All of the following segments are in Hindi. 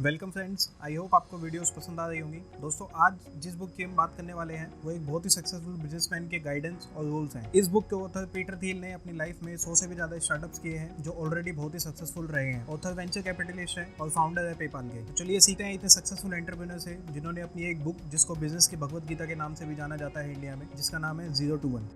वेलकम फ्रेंड्स, आई होप आपको वीडियोस पसंद आ रही होंगी। दोस्तों, आज जिस बुक की हम बात करने वाले हैं वो एक बहुत ही सक्सेसफुल बिजनेसमैन के गाइडेंस और रूल्स हैं। इस बुक के ऑथर पीटर थिल ने अपनी लाइफ में 100 से भी ज्यादा स्टार्टअप्स किए हैं जो ऑलरेडी बहुत ही सक्सेसफुल रहे हैं। ऑथर वेंचर कैपिटलिस्ट है और फाउंडर है पेपाल के। तो चलिए सीखते हैं इतने सक्सेसफुल एंटरप्रेन्योर से जिन्होंने अपनी एक बुक, जिसको बिजनेस की भगवत गीता के नाम से भी जाना जाता है इंडिया में, जिसका नाम है 0 to 1।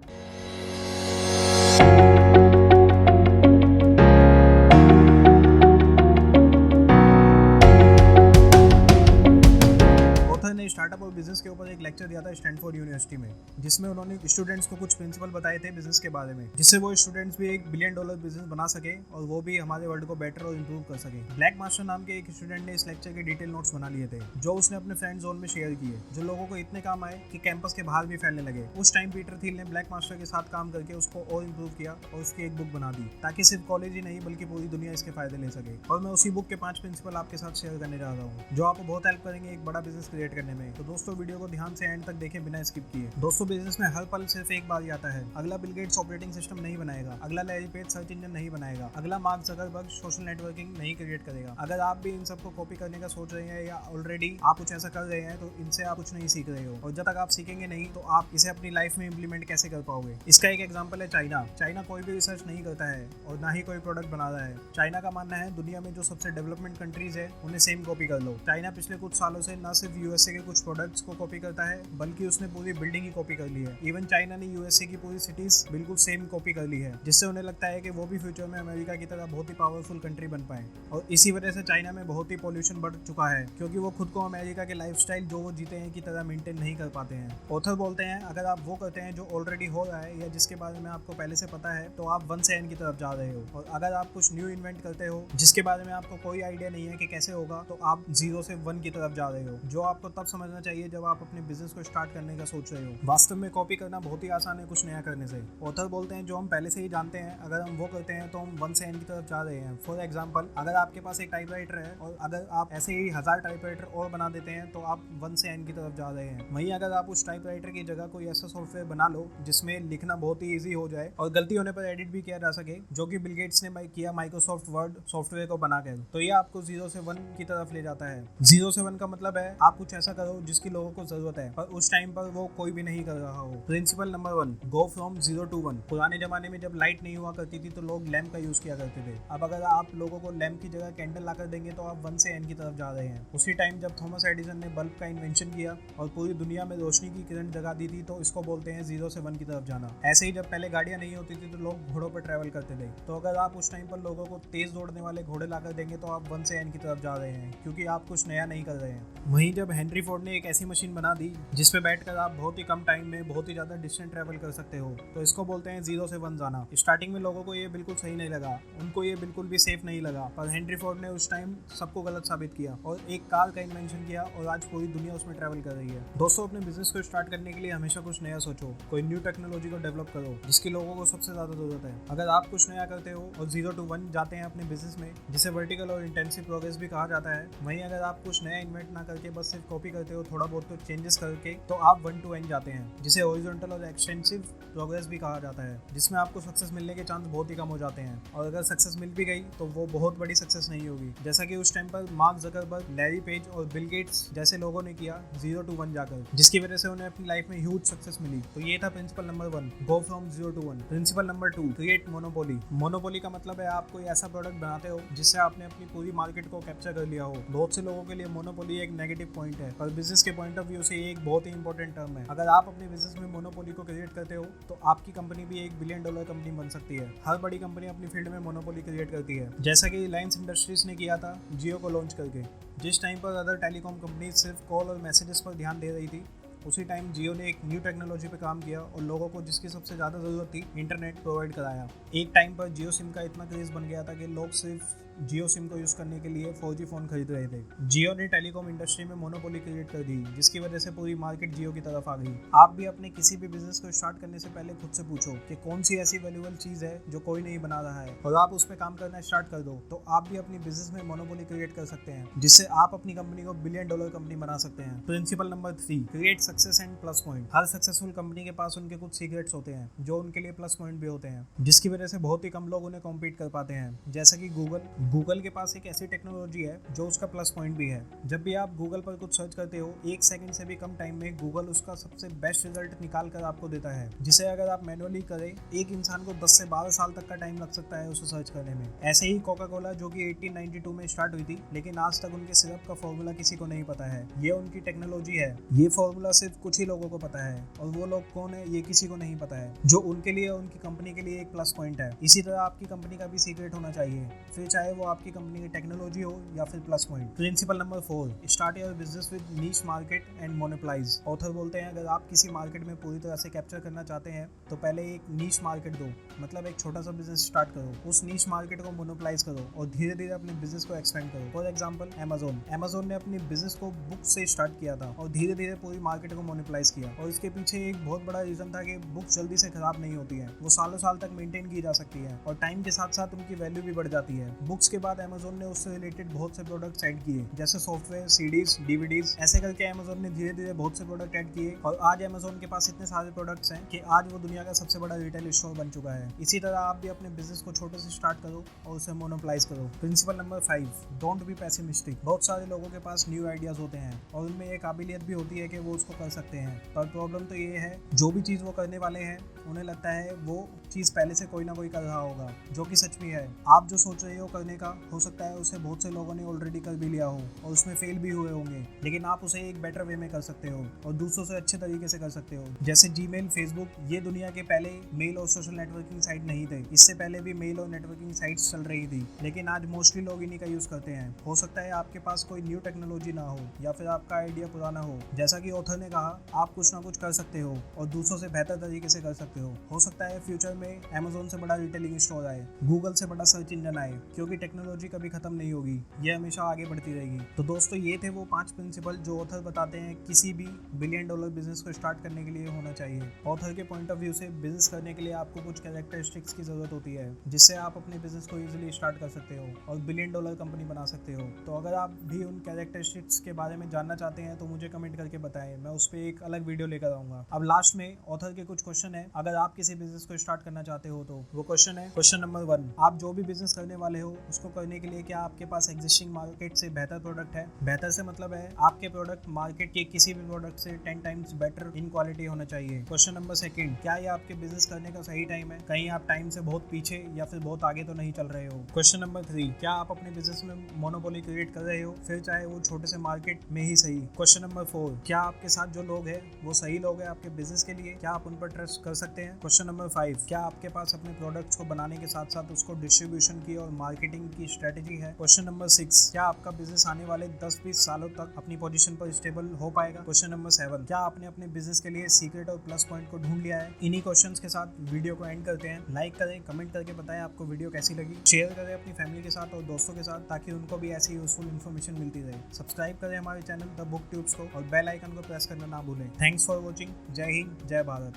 ने स्टार्टअप और बिजनेस के ऊपर एक लेक्चर दिया था स्टैनफोर्ड यूनिवर्सिटी में, जिसमें उन्होंने स्टूडेंट्स को कुछ प्रिंसिपल बताए थे बिजनेस के बारे में, जिससे वो स्टूडेंट्स भी $1 बिलियन बिजनेस बना सके और वो भी हमारे वर्ल्ड को बेटर और इंप्रूव कर सके। ब्लैक मास्टर नाम के एक स्टूडेंट ने इस लेक्चर के डिटेल नोट्स बना लिए थे, जो उसने अपने फ्रेंड जोन में शेयर किए, जो लोगों को इतने काम आए कि कैंपस के बाहर भी फैलने लगे। उस टाइम पीटर थिल ने ब्लैक मास्टर के साथ काम करके उसको और इंप्रूव किया और उसकी एक बुक बना दी, ताकि सिर्फ कॉलेज ही नहीं बल्कि पूरी दुनिया इसके फायदे ले सके। और मैं उसी बुक के 5 प्रिंसिपल आपके साथ शेयर करने जा रहा हूँ, जो आपको बहुत हेल्प करेंगे एक बड़ा बिजनेस क्रिएट करने में। तो दोस्तों, वीडियो को ध्यान से एंड तक देखें बिना स्किप किए। दोस्तों, बिजनेस में हर पल सिर्फ एक बार ही आता है। अगला बिल गेट्स ऑपरेटिंग सिस्टम नहीं बनाएगा, अगला लैरी पेज सर्च इंजन नहीं बनाएगा, अगला मार्क जकरबर्ग सोशल नेटवर्किंग नहीं क्रिएट करेगा। अगर आप भी इन सबको कॉपी करने का सोच रहे हैं या ऑलरेडी आप कुछ ऐसा कर रहे हैं, तो इनसे आप कुछ नहीं सीख रहे हो, और जब तक आप सीखेंगे नहीं तो आप इसे अपनी लाइफ में इंप्लीमेंट कैसे कर पाओगे। इसका एक एग्जाम्पल है चाइना। चाइना कोई भी रिसर्च नहीं करता है और ना ही कोई प्रोडक्ट बना रहा है। चाइना का मानना है दुनिया में जो सबसे डेवलपमेंट कंट्रीज है उन्हें सेम कॉपी कर लो। चाइना पिछले कुछ सालों से न सिर्फ यूएसए के कुछ प्रोडक्ट्स को कॉपी करता है, बल्कि उसने पूरी बिल्डिंग ही कॉपी कर ली है। इवन चाइना ने यूएसए की पूरी सिटीज बिल्कुल सेम कॉपी कर ली है, जिससे उन्हें लगता है कि वो भी फ्यूचर में अमेरिका की तरह बहुत ही पावरफुल कंट्री बन पाए। और इसी वजह से चाइना में बहुत ही पॉल्यूशन बढ़ चुका है, क्योंकि वो खुद को अमेरिका के लाइफस्टाइल जो वो जीते हैं की तरह मेंटेन नहीं कर पाते हैं। ऑथर बोलते हैं, अगर आप वो करते हैं जो ऑलरेडी हो रहा है या जिसके बारे में आपको पहले से पता है, तो आप 1 से N की तरफ जा रहे हो। और अगर आप कुछ न्यू इन्वेंट करते हो जिसके बारे में आपको कोई आइडिया नहीं है कि कैसे होगा, तो आप 0 से 1 की तरफ जा रहे हो, जो आपको तब समझना चाहिए जब आप अपने बिजनेस को स्टार्ट करने का सोच रहे हो। वास्तव में कॉपी करना बहुत ही आसान है कुछ नया करने से। ऑथर बोलते हैं, जो हम पहले से ही जानते हैं, अगर हम वो करते हैं तो हम 1 से N की तरफ जा रहे हैं। फॉर एग्जाम्पल, अगर आपके पास एक टाइपराइटर है और अगर आप ऐसे ही 1000 टाइपराइटर और बना देते हैं, तो आप 1 से N की तरफ जा रहे हैं। वहीं अगर आप उस टाइपराइटर की जगह कोई ऐसा सॉफ्टवेयर बना लो जिसमें लिखना बहुत ही ईजी हो जाए और गलती होने पर एडिट भी किया जा सके, जो कि बिल गेट्स ने किया माइक्रोसॉफ्ट वर्ड सॉफ्टवेयर को बनाकर, तो ये आपको 0 से 1 की तरफ ले जाता है। 0 से 1 का मतलब है आप कुछ ऐसा करो जिसकी लोगों को जरूरत है, पर उस टाइम पर वो कोई भी नहीं कर रहा हो। Principle number 1, go from 0 to 1। पुराने जमाने में जब लाइट नहीं हुआ करती थी तो लोग लैंप का यूज किया करते थे। अब अगर आप लोगों को लैंप की जगह कैंडल लाकर देंगे तो आप 1 से N की तरफ जा रहे हैं। उसी टाइम जब थॉमस एडिसन ने बल्ब का इन्वेंशन किया और पूरी दुनिया में रोशनी की किरण जगा दी थी, तो इसको बोलते हैं 0 से 1 की तरफ जाना। ऐसे ही जब पहले गाड़ियां नहीं होती थी तो लोग घोड़ों पर ट्रैवल करते थे, तो अगर आप उस टाइम पर लोगों को तेज दौड़ने वाले घोड़े लाकर देंगे तो आप 1 से N की तरफ जा रहे हैं, क्योंकि आप कुछ नया नहीं कर रहे हैं। वहीं जब हेनरी फोर्ड ने एक ऐसी मशीन बना दी जिसपे बैठकर आप बहुत ही कम टाइम में बहुत ही ज्यादा डिस्टेंस ट्रैवल कर सकते हो, तो इसको बोलते हैं 0 से 1 जाना। स्टार्टिंग में लोगों को ये बिल्कुल सही नहीं लगा, उनको ये बिल्कुल भी सेफ नहीं लगा, पर हेनरी फोर्ड ने उस टाइम सबको गलत साबित किया और एक कार का इन्वेंशन किया और आज पूरी दुनिया उसमें ट्रैवल कर रही है। दोस्तों, अपने बिजनेस को स्टार्ट करने के लिए हमेशा कुछ नया सोचो, कोई न्यू टेक्नोलॉजी को डेवलप करो जिसकी लोगों को सबसे ज्यादा जरूरत है। अगर आप कुछ नया करते हो और 0 to 1 जाते हैं अपने बिजनेस में, जिसे वर्टिकल और इंटेंसिव प्रोग्रेस भी कहा जाता है, वहीं अगर आप कुछ नया इन्वेंट ना करके बस सिर्फ कॉपी करते हो, थोड़ा बहुत कुछ चेंजेस करके, तो आप 1 to N जाते हैं, जिसे हॉरिजॉन्टल और एक्सटेंसिव प्रोग्रेस भी कहा जाता है, जिसमें आपको सक्सेस मिलने के चांस बहुत ही कम हो जाते हैं। और अगर सक्सेस मिल भी गई तो वो बहुत बड़ी सक्सेस नहीं होगी, जैसा कि उस टाइम पर मार्क जकरबर्ग, लैरी पेज और बिल गेट्स जैसे लोगों ने किया 0 to 1 जाकर, जिसकी वजह से उन्हें अपनी लाइफ में ह्यूज सक्सेस मिली। तो ये था principle number 1, go from 0 to 1। Principle number 2, create monopoly. Monopoly का मतलब है आप कोई ऐसा प्रोडक्ट बनाते हो जिससे आपने अपनी पूरी मार्केट को कैप्चर कर लिया हो। बहुत से लोगों के लिए मोनोपोली एक नेगेटिव पॉइंट है, पर बिजनेस के पॉइंट ऑफ व्यू से ये एक बहुत ही इंपॉर्टेंट टर्म है। अगर आप अपने बिजनेस में मोनोपोली को क्रिएट करते हो तो आपकी कंपनी भी $1 बिलियन कंपनी बन सकती है। हर बड़ी कंपनी अपनी फील्ड में मोनोपोली क्रिएट करती है, जैसा कि रिलायंस इंडस्ट्रीज ने किया था जियो को लॉन्च करके। जिस टाइम पर अदर टेलीकॉम कंपनी सिर्फ कॉल और मैसेजेस पर ध्यान दे रही थी, उसी टाइम जियो ने एक न्यू टेक्नोलॉजी पे काम किया और लोगों को जिसकी सबसे ज़्यादा ज़रूरत थी, इंटरनेट प्रोवाइड कराया। एक टाइम पर जियो सिम का इतना क्रेज़ बन गया था कि लोग सिर्फ जियो सिम को यूज़ करने के लिए 4G फ़ोन खरीद रहे थे। जियो ने टेलीकॉम इंडस्ट्री में मोनोपोली क्रिएट कर दी, जिसकी वजह से पूरी मार्केट जियो की तरफ आ गई। आप भी अपने किसी भी बिजनेस को स्टार्ट करने से पहले खुद से पूछो कि कौन सी ऐसी वैल्यूएबल चीज़ है जो कोई नहीं बना रहा है, और आप उस पर काम करना स्टार्ट कर दो, तो आप भी अपनी बिजनेस में मोनोपोली क्रिएट कर सकते हैं, जिससे आप अपनी कंपनी को $1 बिलियन कंपनी बना सकते हैं। Principle number 3, create success and plus point. Her successful company के पास उनके कुछ सीक्रेट्स होते हैं जो उनके लिए प्लस पॉइंट भी होते हैं, जिसकी वजह से बहुत ही कम लोग उन्हें कॉम्पीट कर पाते हैं, जैसा कि गूगल, गूगल के पास एक ऐसी टेक्नोलॉजी है जो उसका प्लस पॉइंट भी है। जब भी आप गूगल पर कुछ सर्च करते हो, 1 सेकंड से भी कम टाइम में गूगल उसका सबसे बेस्ट रिजल्ट निकाल कर आपको देता है, जिसे अगर आप मैनुअली करें एक इंसान को 10 से 12 साल तक का टाइम लग सकता है उसे सर्च करने में। ऐसे ही कोका कोला जो कि 1892 में स्टार्ट हुई थी, लेकिन आज तक उनके सिरप का फॉर्मूला किसी को नहीं पता है। ये उनकी टेक्नोलॉजी है। ये फॉर्मूला सिर्फ कुछ ही लोगों को पता है, और वो लोग कौन है ये किसी को नहीं पता है, जो उनके लिए उनकी कंपनी के लिए एक प्लस पॉइंट है। इसी तरह आपकी कंपनी का भी सीक्रेट होना चाहिए, फिर चाहे वो आपकी कंपनी की टेक्नोलॉजी हो या फिर plus point. Principle number 4, start your business with niche market and monopolise. Author बोलते हैं अगर आप किसी मार्केट में पूरी तरह से कैप्चर करना चाहते हैं तो पहले एक नीश मार्केट दो, मतलब एक छोटा सा बिजनेस स्टार्ट करो, उस नीश मार्केट को मोनोपोलाइज करो और धीरे धीरे अपने बिजनेस को एक्सपेंड करो। फॉर एग्जाम्पल अमेजोन ने अपनी बिजनेस को बुक से स्टार्ट किया था और धीरे धीरे पूरी मार्केट को मोनोपोलाइज किया, और इसके पीछे एक बहुत बड़ा रीजन था कि बुक्स जल्दी से खराब नहीं होती है, वो सालों साल तक मेंटेन की जा सकती है और टाइम के साथ साथ उनकी वैल्यू भी बढ़ जाती है। बुक्स के बाद अमेजोन ने उससे रिलेटेड बहुत से प्रोडक्ट्स ऐड किए, जैसे सॉफ्टवेयर, सीडीज, डीवीडीज। ऐसे करके अमेजोन ने धीरे धीरे बहुत से प्रोडक्ट ऐड किए और आज अमेजोन के पास इतने सारे प्रोडक्ट्स हैं कि आज वो दुनिया का सबसे बड़ा रिटेल स्टोर बन चुका है। इसी तरह आप भी अपने बिजनेस को छोटे से स्टार्ट करो और उसे मोनोपोलाइज करो। Principle number 5, don't be pessimistic. बहुत सारे लोगों के पास न्यू आइडियाज होते हैं और उनमें एक काबिलियत भी होती है कि वो उसको कर सकते हैं, पर प्रॉब्लम तो ये है जो भी चीज़ वो करने वाले हैं उन्हें लगता है वो चीज़ पहले से कोई ना कोई कर रहा होगा, जो कि सच भी है। आप जो सोच रहे हो करने का, हो सकता है उसे बहुत से लोगों ने ऑलरेडी कर भी लिया हो और उसमें फेल भी हुए होंगे, लेकिन आप उसे एक बेटर वे में कर सकते हो और दूसरों से अच्छे तरीके से कर सकते हो। जैसे जीमेल, फेसबुक, ये दुनिया के पहले मेल और सोशल नेटवर्किंग साइट नहीं थे। इससे पहले भी मेल और नेटवर्किंग साइट्स चल रही थी, लेकिन आज मोस्टली लोग इन्हीं का यूज़ करते हैं। हो सकता है आपके पास कोई न्यू टेक्नोलॉजी ना हो या फिर आपका आइडिया पुराना हो। जैसा कि ऑथर ने कहा, आप कुछ ना कुछ कर सकते हो और दूसरों से बेहतर तरीके से कर सकते हो सकता है फ्यूचर में अमेजोन से बड़ा रिटेलिंग स्टोर आए, गूगल से बड़ा सर्च इंजन आए, क्योंकि टेक्नोलॉजी कभी खत्म नहीं होगी, ये हमेशा आगे बढ़ती रहेगी। तो दोस्तों, ये थे वो 5 प्रिंसिपल जो ऑथर बताते हैं किसी भी $1 बिलियन बिजनेस को स्टार्ट करने के लिए होना चाहिए। ऑथर के पॉइंट ऑफ व्यू से बिजनेस करने के लिए आपको कुछ कैरेक्टरिस्टिक्स की जरूरत होती है, जिससे आप अपने बिजनेस को इजीली स्टार्ट कर सकते हो और $1 बिलियन कंपनी बना सकते हो। तो अगर आप भी उन कैरेक्टरिस्टिक्स के बारे में जानना चाहते हैं तो मुझे कमेंट करके बताएं, मैं उस पर एक अलग वीडियो लेकर आऊंगा। अब लास्ट में ऑथर के कुछ क्वेश्चन है, अगर आप किसी बिजनेस को स्टार्ट करना चाहते हो तो वो क्वेश्चन है, क्वेश्चन नंबर 1, आप जो भी बिजनेस करने वाले हो उसको करने के लिए क्या आपके पास एग्जिस्टिंग मार्केट से बेहतर प्रोडक्ट है? बेहतर से मतलब है आपके प्रोडक्ट मार्केट के किसी भी प्रोडक्ट से 10 टाइम्स बेटर इन क्वालिटी होना चाहिए। क्वेश्चन नंबर 2, क्या ये आपके बिजनेस करने का सही टाइम है? कहीं आप टाइम से बहुत पीछे या फिर बहुत आगे तो नहीं चल रहे हो? क्वेश्चन नंबर 3, क्या आप अपने बिजनेस में मोनोपोली क्रिएट कर रहे हो, फिर चाहे वो छोटे से मार्केट में ही सही? क्वेश्चन नंबर 4, क्या आपके साथ जो लोग हैं वो सही लोग हैं आपके बिजनेस के लिए? क्या आप उन पर ट्रस्ट कर सकते हैं? क्वेश्चन नंबर 5, क्या आपके पास अपने प्रोडक्ट्स को बनाने के साथ साथ उसको डिस्ट्रीब्यूशन की और मार्केटिंग की स्ट्रेटेजी है? क्वेश्चन नंबर 6, क्या आपका बिजनेस आने वाले 10-20 सालों तक अपनी पोजीशन पर स्टेबल हो पाएगा? क्वेश्चन नंबर 7, क्या आपने अपने बिजनेस के लिए सीक्रेट और प्लस पॉइंट को ढूंढ लिया है? इन्हीं क्वेश्चंस के साथ वीडियो को एंड करते हैं। लाइक करें, कमेंट करके बताएं आपको वीडियो कैसी लगी, शेयर करें अपनी फैमिली के साथ और दोस्तों के साथ, ताकि उनको भी ऐसी यूजफुल इन्फॉर्मेशन मिलती रहे। सब्सक्राइब करें हमारे चैनल द बुक ट्यूब्स को और बेल आइकन को प्रेस करना ना भूलें। Thanks for watching. जय हिंद, जय भारत।